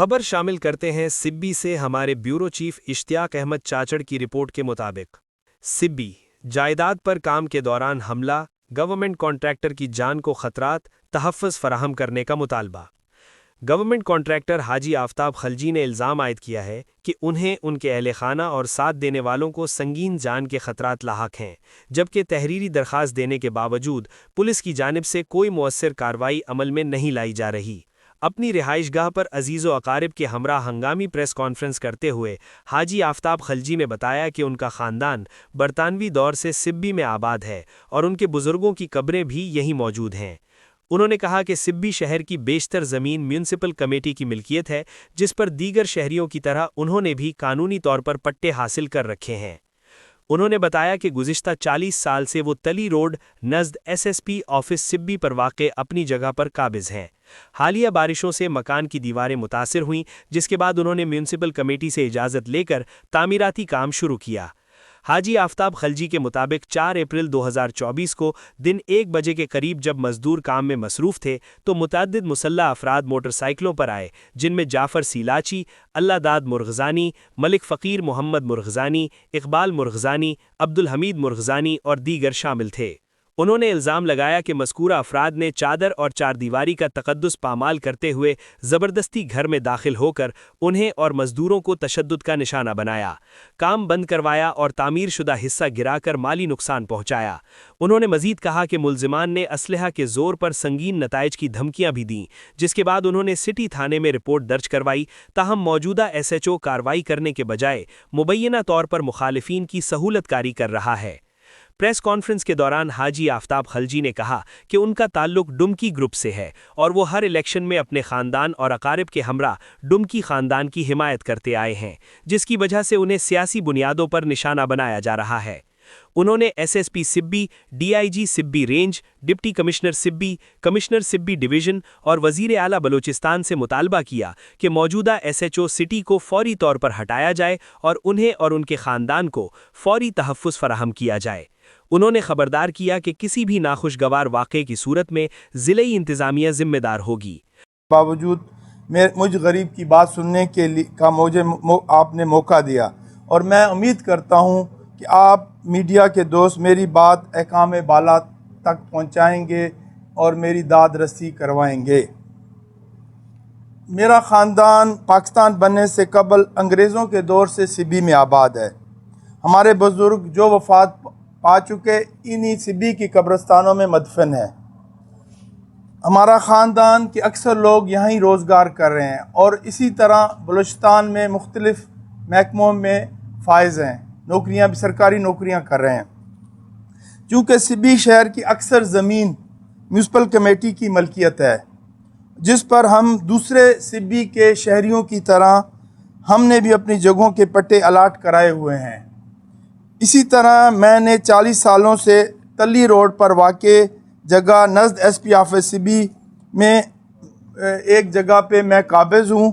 खबर शामिल करते हैं सिब्बी से हमारे ब्यूरो चीफ इश्तियाक अहमद चाचड़ की रिपोर्ट के मुताबिक। सिब्बी जायदाद पर काम के दौरान हमला, गवर्नमेंट कॉन्ट्रैक्टर की जान को खतरात, तहफ़्फ़ुज़ फराहम करने का मुतालबा। गवर्नमेंट कॉन्ट्रैक्टर हाजी आफ्ताब खलजी ने इल्ज़ाम आयद किया है कि उन्हें, उनके अहले खाना और साथ देने वालों को संगीन जान के खतरात लाहक हैं, जबकि तहरीरी दरख्वास्त देने के बावजूद पुलिस की जानिब से कोई मुअस्सिर कार्रवाई अमल में नहीं लाई जा रही। अपनी रिहाइशगाह पर अजीज़ो अकारिब के हमरा हंगामी प्रेस कॉन्फ्रेंस करते हुए हाजी आफ्ताब खलजी ने बताया कि उनका ख़ानदान बरतानवी दौर से सिब्बी में आबाद है और उनके बुज़ुर्गों की कब्रें भी यहीं मौजूद हैं। उन्होंने कहा कि सिब्बी शहर की बेशतर ज़मीन म्यूनसिपल कमेटी की मिल्कियत है, जिस पर दीगर शहरियों की तरह उन्होंने भी कानूनी तौर पर पट्टे हासिल कर रखे हैं। उन्होंने बताया कि गुज़िश्ता 40 साल से वो तली रोड नज़द SSP ऑफिस सिब्बी पर वाक़े अपनी जगह पर काबिज़ हैं। हालिया बारिशों से मकान की दीवारें मुतासिर हुईं, जिसके बाद उन्होंने म्यूनसिपल कमेटी से इजाज़त लेकर तामीराती काम शुरू किया। हाजी आफ्ताब खलजी के मुताबिक 4 अप्रैल 2024 को दिन 1 बजे के करीब जब मजदूर काम में मसरूफ़ थे तो मुतअद्दिद मुसल्लह अफराद मोटरसाइकिलों पर आए, जिनमें जाफ़र सीलाची, अल्लादाद मुर्ग़ज़ानी, मलिक फ़कीर मोहम्मद मुर्ग़ज़ानी, इक़बाल मुर्ग़ज़ानी, अब्दुल हमीद मुर्ग़ज़ानी और दीगर शामिल थे। उन्होंने इल्ज़ाम लगाया कि मज़कूरा अफराद ने चादर और चारदीवारी का तक़द्दुस पामाल करते हुए ज़बरदस्ती घर में दाखिल होकर उन्हें और मज़दूरों को तशद्दुद का निशाना बनाया, काम बंद करवाया और तामीरशुदा हिस्सा गिराकर माली नुकसान पहुँचाया। उन्होंने मज़ीद कहा कि मुल्ज़िमान ने असलहा के ज़ोर पर संगीन नताइज की धमकियाँ भी दीं, जिसके बाद उन्होंने सिटी थाने में रिपोर्ट दर्ज करवाई। ताहम मौजूदा SHO कार्रवाई करने के बजाय मुबैना तौर पर मुखालिफिन की सहूलतकारी कर रहा है। प्रेस कॉन्फ्रेंस के दौरान हाजी आफ्ताब खलजी ने कहा कि उनका ताल्लुक डुमकी ग्रुप से है और वो हर इलेक्शन में अपने ख़ानदान और अकारिब के हमरा डुमकी ख़ानदान की हिमायत करते आए हैं, जिसकी वजह से उन्हें सियासी बुनियादों पर निशाना बनाया जा रहा है। उन्होंने SSP Sibi, DIG Sibi range, deputy commissioner Sibi, commissioner Sibi division और वज़ीर आला बलूचिस्तान से मुतालबा किया कि मौजूदा SHO सिटी को फ़ौरी तौर पर हटाया जाए और उन्हें और उनके ख़ानदान को फ़ौरी तहफ़्फ़ुज़ फराहम किया जाए। उन्होंने खबरदार किया कि किसी भी नाखुशगवार वाक़े की सूरत में ज़िलेई इंतज़ामिया ज़िम्मेदार होगी। बावजूद मुझ गरीब की बात सुनने के लिए मुझे आपने मौका दिया और मैं उम्मीद करता हूँ कि आप मीडिया के दोस्त मेरी बात अहकाम बाला तक पहुँचाएँगे और मेरी दाद रसी करवाएँगे। मेरा ख़ानदान पाकिस्तान बनने से कबल अंग्रेज़ों के दौर से सिब्बी में आबाद है। हमारे बुज़ुर्ग जो वफ़ात पा चुके इन्हीं सिब्बी की कब्रिस्तानों में मदफन है। हमारा ख़ानदान के अक्सर लोग यहाँ ही रोज़गार कर रहे हैं और इसी तरह बलूचिस्तान में मुख्तलिफ़ महकमों में फ़ाइज़ हैं, नौकरियाँ भी सरकारी नौकरियाँ कर रहे हैं। चूँकि सिब्बी शहर की अक्सर ज़मीन म्यूनसिपल कमेटी की मलकियत है, जिस पर हम दूसरे सिब्बी के शहरियों की तरह हमने भी अपनी जगहों के पट्टे अलाट कराए हुए हैं। इसी तरह मैंने 40 सालों से तली रोड पर वाक़े जगह नज़द SP ऑफिस सिब्बी में एक जगह पे मैं काबिज़ हूँ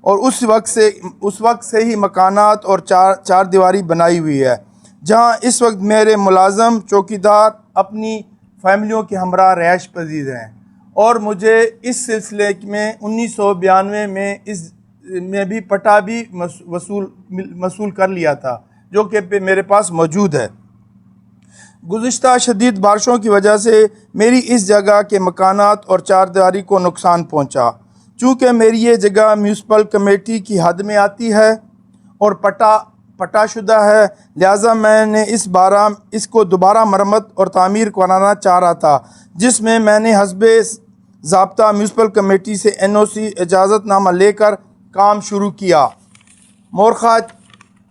और उस वक्त से ही मकानात और चार दीवारी बनाई हुई है, जहाँ इस वक्त मेरे मुलाज़म चौकीदार अपनी फैमिलियों के हमरा रहायश पजीर हैं और मुझे इस सिलसिले में 1992 में इस में भी पट्टा भी वसूल कर लिया था, जो कि मेरे पास मौजूद है। गुज़िश्ता शदीद बारिशों की वजह से मेरी इस जगह के मकानात और चारदीवारी को नुकसान पहुंचा। चूँकि मेरी ये जगह म्यूनसिपल कमेटी की हद में आती है और पट्टाशुदा है, लिहाजा मैंने इसको दोबारा मरम्मत और तामीर कराना चाह रहा था, जिसमें मैंने हस्बे ज़ाब्ता म्यूनसिपल कमेटी से NOC इजाज़तनामा लेकर काम शुरू किया। मोरखा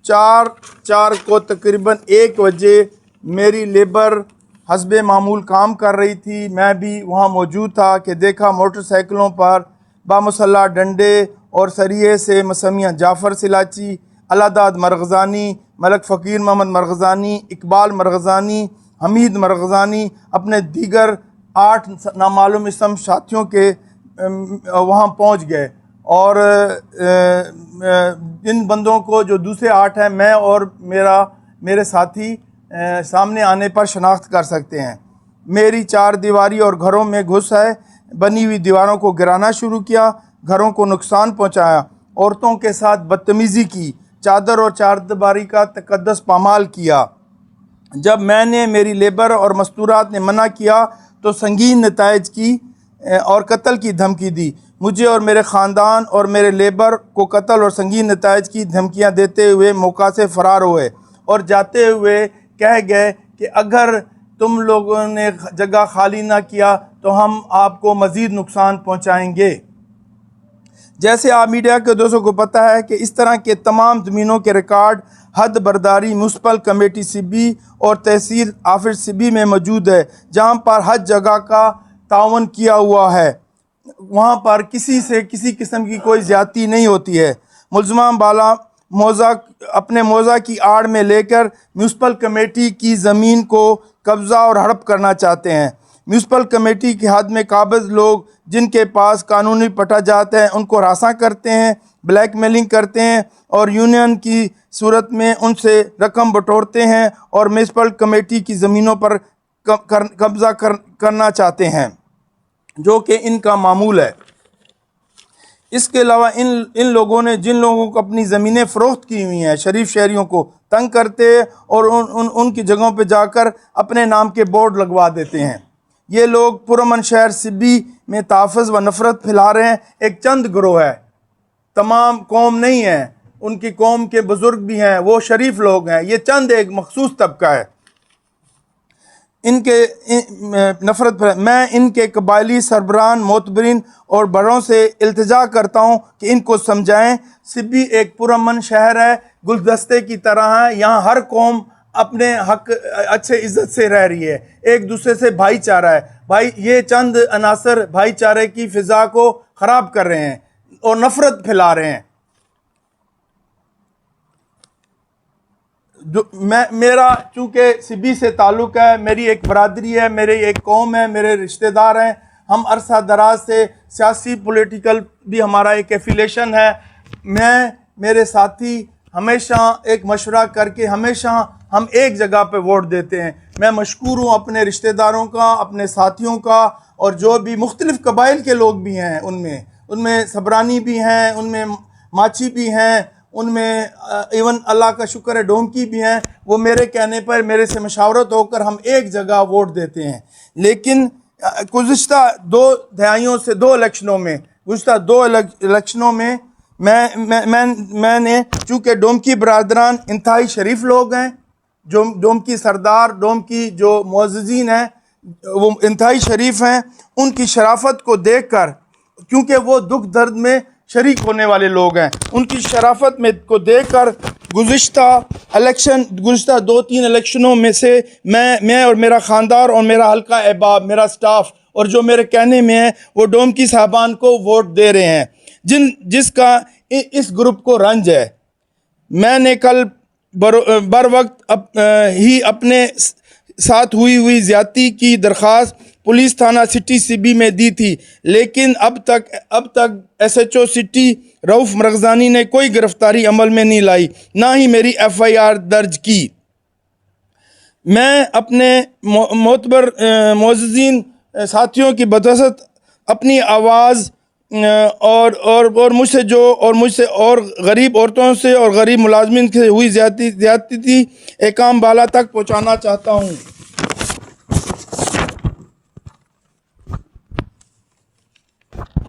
4 को तकरीबन 1 बजे मेरी लेबर हस्बे मामूल काम कर रही थी। मैं भी वहाँ मौजूद था कि देखा मोटरसाइकिलों पर बामुसल्ला डंडे और सरिये से मसमियाँ जाफ़र सिलाची, अल्लादाद मुर्ग़ज़ानी, मलिक फ़कीर मोहम्मद मुर्ग़ज़ानी, इक़बाल मुर्ग़ज़ानी, हमीद मुर्ग़ज़ानी अपने दीगर 8 नामालूम इसम साथियों के वहाँ पहुँच गए और इन बंदों को जो दूसरे 8 हैं, मैं और मेरे साथी सामने आने पर शनाख्त कर सकते हैं। मेरी 4 दीवारी और घरों में घुस है, बनी हुई दीवारों को गिराना शुरू किया, घरों को नुकसान पहुंचाया औरतों के साथ बदतमीज़ी की, चादर और चारदीवारी का तकद्दस पामाल किया। जब मैंने मेरी लेबर और मस्तूरात ने मना किया तो संगीन नताइज की और कत्ल की धमकी दी। मुझे और मेरे ख़ानदान और मेरे लेबर को कत्ल और संगीन नताइज की धमकियां देते हुए मौका से फ़रार हुए और जाते हुए कह गए कि अगर तुम लोगों ने जगह खाली ना किया तो हम आपको मज़ीद नुकसान पहुंचाएंगे। जैसे आप मीडिया के दोस्तों को पता है कि इस तरह के तमाम ज़मीनों के रिकॉर्ड हद बर्दारी म्यूनसिपल कमेटी सिब्बी और तहसील ऑफिस सिब्बी में मौजूद है, जहां पर हर जगह का तावन किया हुआ है। वहां पर किसी से किसी किस्म की कोई ज़्यादती नहीं होती है। मुलजमान बाला मौज़ा अपने मौज़ा की आड़ में लेकर म्यूनसिपल कमेटी की ज़मीन को कब्ज़ा और हड़प करना चाहते हैं। म्यूनसिपल कमेटी के हद में काबिज़ लोग जिनके पास कानूनी पटा जाता है उनको हरासा करते हैं, ब्लैकमेलिंग करते हैं और यूनियन की सूरत में उनसे रकम बटोरते हैं और म्यूनसिपल कमेटी की ज़मीनों पर कब्ज़ा करना चाहते हैं, जो कि इनका मामूल है। इसके अलावा इन लोगों ने जिन लोगों को अपनी ज़मीनें फ़रोख्त की हुई हैं, शरीफ शहरियों को तंग करते हैं और उनकी जगहों पे जाकर अपने नाम के बोर्ड लगवा देते हैं। ये लोग पुरअमन शहर सिब्बी में ताफ़ुज़ व नफ़रत फैला रहे हैं। एक चंद गिरोह है, तमाम कौम नहीं है, उनकी कौम के बुज़ुर्ग भी हैं, वो शरीफ लोग हैं। ये चंद एक मखसूस तबका है। नफ़रत मैं इनके कबायली सरबरान मोतबरीन और बड़ों से इल्तिजा करता हूँ कि इनको समझाएं। सिब्बी एक पुरअमन शहर है, गुलदस्ते की तरह है। यहाँ हर कौम अपने हक अच्छे इज्जत से रह रही है, एक दूसरे से भाईचारा है। भाई ये चंद अनासर भाईचारे की फ़िज़ा को ख़राब कर रहे हैं और नफ़रत फैला रहे हैं। मेरा चूँकि सिब्बी से ताल्लुक़ है, मेरी एक बरादरी है, मेरी एक कौम है, मेरे रिश्तेदार हैं। हम अरसा दराज से सियासी पॉलिटिकल भी हमारा एक एफिलेशन है। मैं मेरे साथी हमेशा एक मशवरा करके हमेशा हम एक जगह पे वोट देते हैं। मैं मशकूर हूँ अपने रिश्तेदारों का, अपने साथियों का, और जो भी मुख्तलिफ़ कबाइल के लोग भी हैं उनमें सबरानी भी हैं, उनमें माची भी हैं, उनमें इवन अल्लाह का शुक्र है डोमकी भी हैं। वो मेरे कहने पर मेरे से मशावरत होकर हम एक जगह वोट देते हैं। लेकिन गुज़िश्ता 2 दहाइयों से 2 इलेक्शनों में मैंने चूँकि डोमकी बरादरान इंतहाई शरीफ लोग हैं, जो डोमकी सरदार, डोमकी जो मुअज़्ज़िज़ीन हैं वो इंतहाई शरीफ हैं। उनकी शराफत को देखकर, क्योंकि वो दुख दर्द में शरीक होने वाले लोग हैं, उनकी शराफत में को देखकर गुज़िश्ता 2-3 इलेक्शनों में से मैं और मेरा ख़ानदार और मेरा हल्का अहबाब, मेरा स्टाफ और जो मेरे कहने में है वो डोमकी साहबान को वोट दे रहे हैं, जिसका इस ग्रुप को रंज है। मैंने कल बर वक्त ही अपने साथ हुई ज़्यादती की दरख्वास्त पुलिस थाना सिटी सिब्बी में दी थी, लेकिन अब तक SHO सिटी रऊफ़ मरग़ज़ानी ने कोई गिरफ्तारी अमल में नहीं लाई, ना ही मेरी FIR दर्ज की। मैं अपने मोतबर मुअज़्ज़िज़ीन साथियों की बदौलत अपनी आवाज़ और मुझसे और गरीब औरतों से और गरीब मुलाज़मिन से हुई ज़्यादती एकाम बाला तक पहुँचाना चाहता हूँ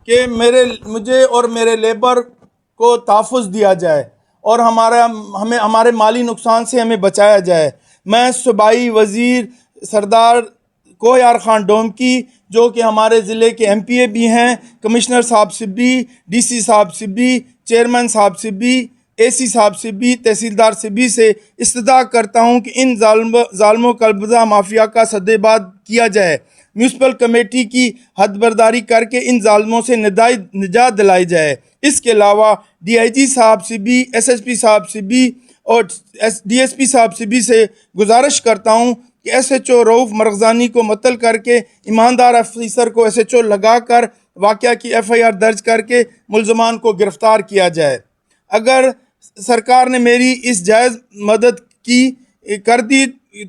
कि मुझे और मेरे लेबर को तहफ़्फ़ुज़ दिया जाए और हमारे माली नुकसान से हमें बचाया जाए। मैं सूबाई वज़ीर सरदार कोहयार ख़ान डोमकी, जो कि हमारे ज़िले के MPA भी हैं, कमिश्नर साहब सिब्बी, DC साहब सिब्बी, चेयरमैन साहब सिब्बी, AC साहब सिब्बी, तहसीलदार सिब्बी से इस्तदा करता हूँ कि इन ज़ालिमों कब्ज़ा माफिया का सद्देबाद किया जाए। म्यूनसिपल कमेटी की हदबर्दारी करके इन ज़ालिमों से निजात दिलाई जाए। इसके अलावा DIG साहब सिब्बी, SSP साहब सिब्बी और DSP साहब सिब्बी से गुजारिश करता हूँ कि SHO रऊफ़ मरग़ज़ानी को मुअत्तल करके ईमानदार अफसर को SHO लगाकर वाक़या की FIR दर्ज करके मुल्ज़मान को गिरफ़्तार किया जाए। अगर सरकार ने मेरी इस जायज़ मदद कर दी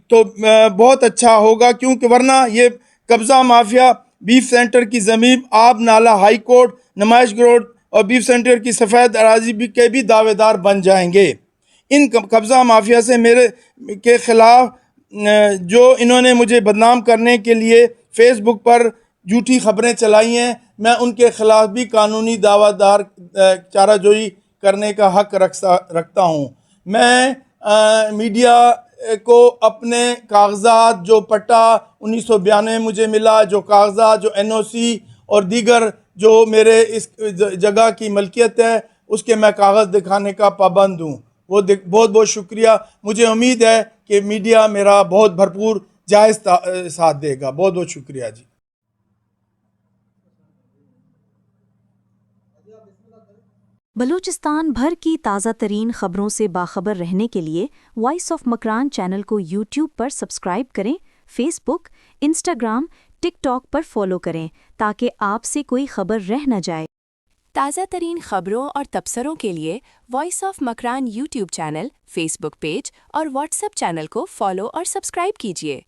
तो बहुत अच्छा होगा, क्योंकि वरना ये कब्ज़ा माफिया बीफ सेंटर की ज़मीन आब नाला हाई कोर्ट, नुमाइश रोड और बीफ सेंटर की सफ़ेद अराजी के भी दावेदार बन जाएंगे। इन कब्ज़ा माफिया से मेरे के ख़िलाफ़ जो इन्होंने मुझे बदनाम करने के लिए फ़ेसबुक पर झूठी खबरें चलाई हैं, मैं उनके ख़िलाफ़ भी कानूनी दावादार चाराजोई करने का हक़ रखता हूँ। मैं मीडिया को अपने कागजात, जो पट्टा 1992 में मुझे मिला, जो कागजात, जो NOC और दीगर जो मेरे इस जगह की मलकियत है, उसके मैं कागज़ दिखाने का पाबंद हूँ। वो बहुत बहुत शुक्रिया। मुझे उम्मीद है कि मीडिया मेरा बहुत भरपूर जायज़ साथ देगा। बहुत बहुत शुक्रिया जी। बलूचिस्तान भर की ताज़ा तरीन खबरों से बाखबर रहने के लिए वॉइस ऑफ मकरान चैनल को YouTube पर सब्सक्राइब करें, फेसबुक, इंस्टाग्राम, टिकटॉक पर फॉलो करें ताकि आपसे कोई खबर रह न जाए। ताज़ा तरीन खबरों और तबसरों के लिए voice of Makran YouTube channel, Facebook page और व्हाट्सएप चैनल को फॉलो और सब्सक्राइब कीजिए।